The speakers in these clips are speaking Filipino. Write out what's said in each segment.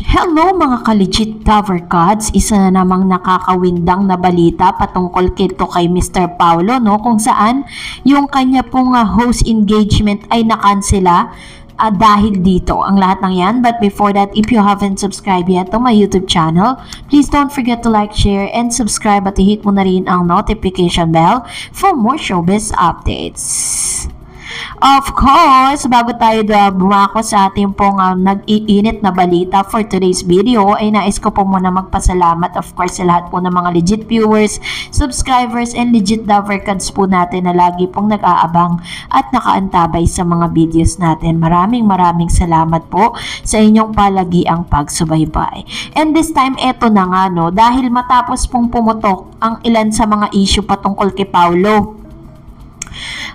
Hello mga ka-legit Tower Gods, isa na namang nakakawindang na balita patungkol kay Mr. Paulo, no, kung saan yung kanya pong host engagement ay nakansela dahil dito ang lahat ng yan. But before that, if you haven't subscribed yet to my YouTube channel, please don't forget to like, share, and subscribe at i-hit mo na rin ang notification bell for more showbiz updates. Of course, bago tayo bumako sa ating pong nag-iinit na balita for today's video, ay nais ko po muna magpasalamat of course sa lahat po ng mga legit viewers, subscribers, and legit Davercans po natin na lagi pong nag-aabang at nakaantabay sa mga videos natin. Maraming salamat po sa inyong palagiang pagsubaybay. And this time, eto na nga, no, dahil matapos pong pumutok ang ilan sa mga issue patungkol kay Paulo.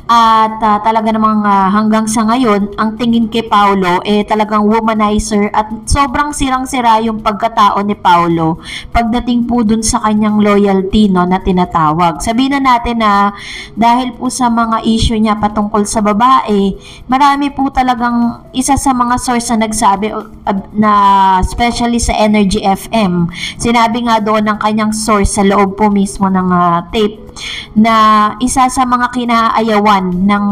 At talaga namang hanggang sa ngayon, ang tingin kay Paulo talagang womanizer at sobrang sirang-sira yung pagkatao ni Paulo pagdating po dun sa kanyang loyalty, no, na tinatawag. Sabihin na natin na dahil po sa mga issue niya patungkol sa babae, marami po talagang isa sa mga source na nagsabi na especially sa Energy FM, sinabi nga doon ng kanyang source sa loob po mismo ng tape na isa sa mga kinaayawan ng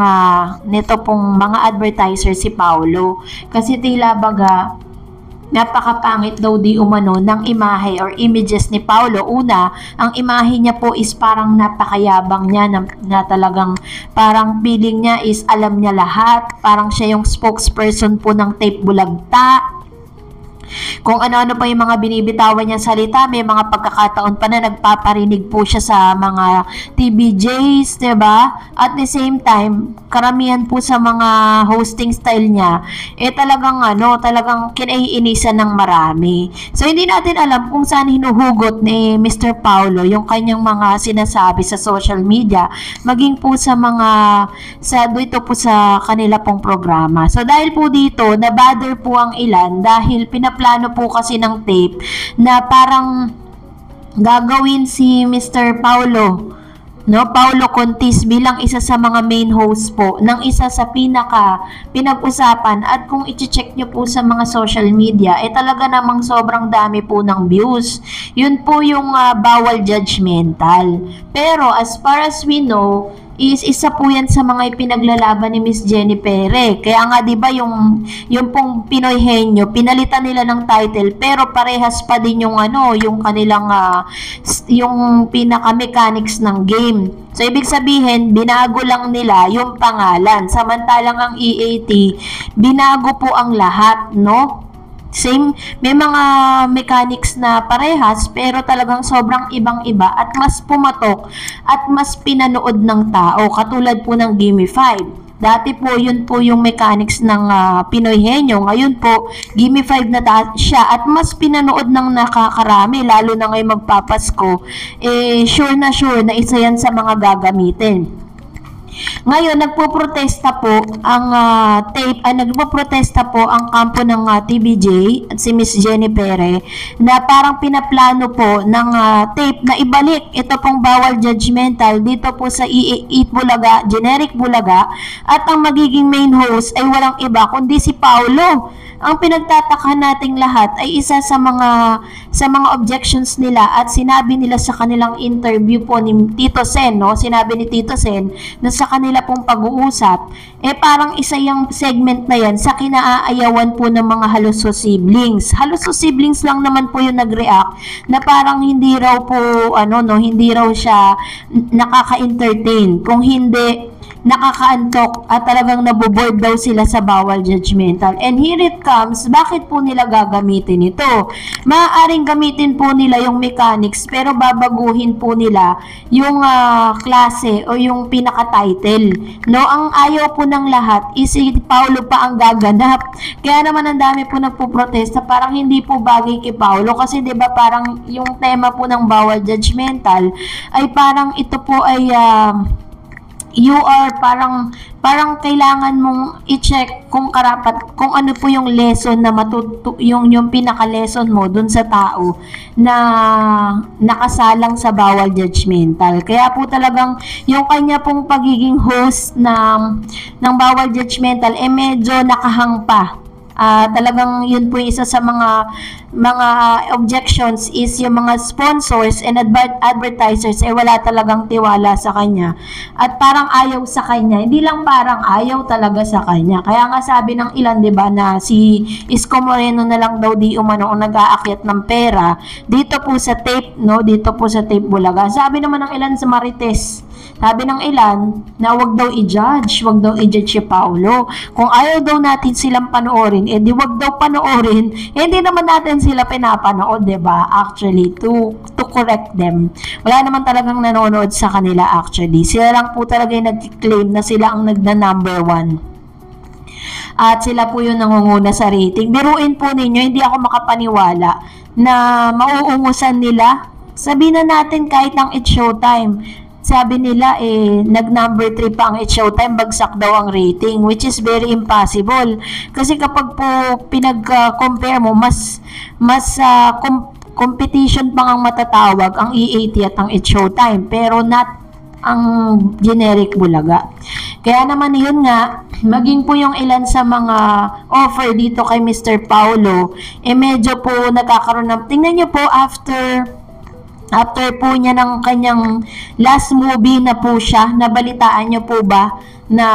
nito pong mga advertiser si Paulo kasi tila baga napakapangit daw di umano ng imahe or images ni Paulo. Una, ang imahe niya po is parang napakayabang niya na talagang parang feeling niya is alam niya lahat, parang siya yung spokesperson po ng Tape Bulagta. Kung ano-ano pa yung mga binibitawan niyang salita, may mga pagkakataon pa na nagpaparinig po siya sa mga TVJs, diba? At the same time, karamihan po sa mga hosting style niya, talagang kinaiinisan ng marami. So, hindi natin alam kung saan hinuhugot ni Mr. Paulo yung kanyang mga sinasabi sa social media, maging po sa dito po sa kanila pong programa. So, dahil po dito, na-bother po ang ilan dahil plano po kasi ng tape na parang gagawin si Mr. Paulo, no, Paulo Contis bilang isa sa mga main host po ng isa sa pinag-usapan. At kung i-check nyo po sa mga social media, talaga namang sobrang dami po ng views. Yun po yung bawal judgmental. Pero as far as we know, is isa po yan sa mga ipinaglalaban ni Miss Jenny Pere. Kaya nga 'di ba yung pong Pinoy Henyo, pinalitan nila ng title pero parehas pa din yung yung kanilang yung pinaka mechanics ng game. So ibig sabihin, binago lang nila yung pangalan. Samantalang ang EAT, binago po ang lahat, no? Same, may mga mechanics na parehas pero talagang sobrang ibang-iba at mas pumatok at mas pinanood ng tao katulad po ng Gimme 5. Dati po yun po yung mechanics ng Pinoy Henyo. Ngayon po, Gimme 5 na siya at mas pinanood ng nakakarami lalo na ngayong magpapasko. Sure na isa yan sa mga gagamitin. Ngayon, nagpo-protesta po ang nagpo-protesta po ang kampo ng TVJ at si Miss Jenny Pere na parang pinaplano po ng tape na ibalik ito pong bawal judgmental dito po sa Eat Bulaga, Generic Bulaga, at ang magiging main host ay walang iba kundi si Paulo. Ang pinagtataka nating lahat ay isa sa mga objections nila at sinabi nila sa kanilang interview po ni Tito Sen, no? Sinabi ni Tito Sen na sa kanila pong pag-uusap, parang isa yung segment na yan sa kinaayawan po ng mga Haluso siblings. Haluso siblings lang naman po yung nag-react na parang hindi raw po, hindi raw siya nakaka-entertain. Kung hindi, nakakaantok at talagang naboboard daw sila sa bawal judgmental. And here it comes, bakit po nila gagamitin ito? Maaaring gamitin po nila yung mechanics pero babaguhin po nila yung klase o yung pinaka-title. No, ang ayaw po ng lahat is si Paulo pa ang gaganap. Kaya naman ang dami po nagpo-protesta, parang hindi po bagay kay Paulo kasi 'di ba parang yung tema po ng bawal judgmental ay parang ito po ay you are parang kailangan mong i-check kung ano po yung lesson na yung pinaka-lesson mo dun sa tao na nakasalang sa bawal judgmental. Kaya po talagang yung kanya pong pagiging host ng bawal judgmental medyo nakahang pa Talagang yun po yung isa sa mga objections is yung mga sponsors and advertisers wala talagang tiwala sa kanya at parang ayaw sa kanya, hindi lang parang ayaw talaga sa kanya. Kaya nga sabi ng ilan, 'di ba, na si Isko Moreno na lang daw di umano ang nag-aakyat ng pera dito po sa tape, no, dito po sa tape Bulaga. Sabi naman ng ilan sa Marites, sabi ng ilan na wag daw i-judge si Paulo. Kung ayaw daw natin silang panoorin, di wag daw panoorin. Hindi naman natin sila pinapanood, 'di ba? Actually, to correct them. Wala naman talagang nanonood sa kanila actually. Sila lang po talaga yung nag-claim na sila ang number 1. At sila po yung nangunguna sa rating. Biruin po ninyo, hindi ako makapaniwala na mauungusan nila. Sabihin na natin kahit ang It's Showtime. Sabi nila nag-number 3 pa ang It's Showtime, bagsak daw ang rating, which is very impossible. Kasi kapag po pinag-compare mo, mas competition pang ang matatawag ang E80 at ang It's Showtime, pero not ang generic Bulaga. Kaya naman yun nga, maging po yung ilan sa mga offer dito kay Mr. Paulo, medyo po nagkakaroon ng, tingnan nyo po after po niya ng kanyang last movie na po siya, nabalitaan niyo po ba na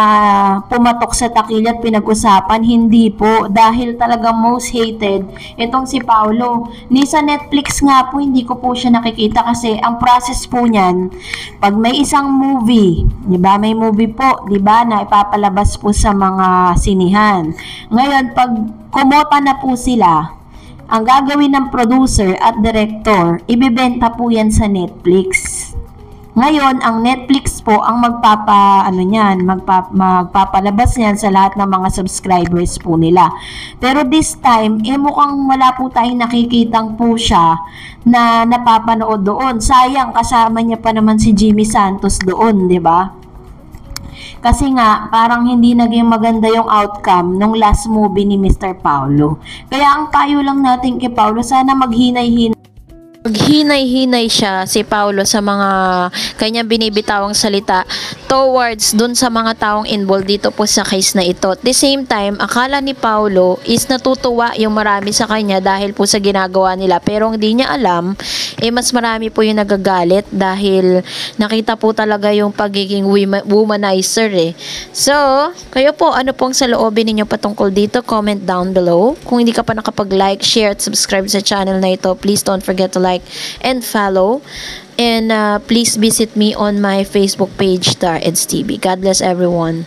pumatok sa takilya at pinag-usapan? Hindi po, dahil talaga most hated itong si Paulo. Ni sa Netflix nga po, hindi ko po siya nakikita kasi ang process po niyan, pag may isang movie, di ba, may movie po, di ba, na ipapalabas po sa mga sinihan. Ngayon, pag kumota na po sila, ang gagawin ng producer at director, ibebenta po yan sa Netflix. Ngayon, ang Netflix po ang magpapalabas niyan sa lahat ng mga subscribers po nila. Pero this time, mukhang wala po tayong nakikitang po siya na napapanood doon. Sayang, kasama niya pa naman si Jimmy Santos doon, di ba? Kasi nga, parang hindi naging maganda yung outcome nung last movie ni Mr. Paulo. Kaya ang payo lang natin kay Paulo, sana maghinay-hinay siya, si Paulo, sa mga kanyang binibitawang salita towards dun sa mga taong involved dito po sa case na ito. At the same time, akala ni Paulo is natutuwa yung marami sa kanya dahil po sa ginagawa nila. Pero hindi niya alam, mas marami po yung nagagalit dahil nakita po talaga yung pagiging womanizer So, kayo po, ano pong saloobin ninyo patungkol dito? Comment down below. Kung hindi ka pa nakapag-like, share at subscribe sa channel na ito, please don't forget to like and follow. And please visit me on my Facebook page, Star Eds TV. God bless everyone.